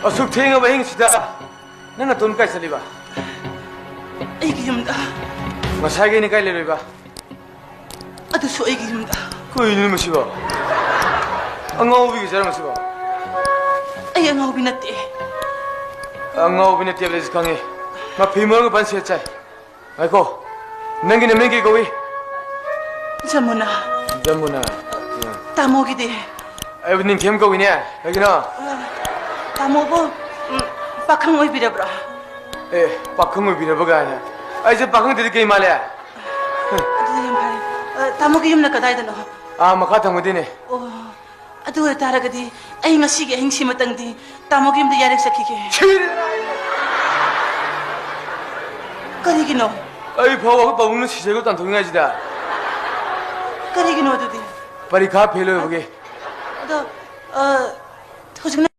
어숙 태행어봐 행시다. 너는 돈 까이 살리봐. ꯑꯩꯒꯤ ꯌꯨꯝꯗ ꯉꯁꯥꯏꯒꯤ니 까이 내려봐. ꯑꯗꯨꯁꯨ ꯑꯩꯒꯤ ꯌꯨꯝꯗ 그 이놈의 씨발. 앙가오비기 잘하면 씨발. ꯑꯩ ꯑꯉꯥꯎꯕꯤ ꯅꯠꯇꯦ. 앙가오비네 떼블레스 강해. 마 비모르고 반시했자. 아이고. 낭기네 맹기 거위. 자문아. 잠무나. 따모기디. 아이브님 캠거위냐? 여기나. 따모고 빠캉 오이비려브라. 에, 빠캉을 비려보가 아니야. 아 이제 빠캉 드릴게 이 말이야. ꯑꯗꯨꯗꯤ ꯌꯥꯝ ꯐꯔꯦ. ꯇꯥꯃꯣꯒꯤ ꯌꯨꯝꯅ ꯀꯗꯥꯏꯗꯅꯣ? 아, ꯃꯈꯥ ꯊꯪꯕꯗꯤꯅꯦ. ꯑꯣ, ꯑꯗꯨ ꯑꯣꯏꯇꯥꯔꯒꯗꯤ ꯑꯩ ꯉꯁꯤꯒꯤ ꯑꯍꯤꯡꯁꯤꯃꯇꯪꯗꯤ ꯇꯥꯃꯣꯒꯤ ꯌꯨꯝꯗ ꯌꯥꯔꯦꯛ ꯆꯠꯈꯤꯒꯦ. ꯀꯔꯤꯒꯤꯅꯣ? ꯑꯩ ꯐꯥꯎꯕ ꯄꯥꯕꯨꯡꯅ 시제고 딴통이가지다. ꯀꯔꯤꯒꯤꯅꯣ ꯑꯗꯨꯗꯤ? 파리카 펠로 여기. ꯑꯗꯣ ꯍꯧꯖꯤꯛꯅ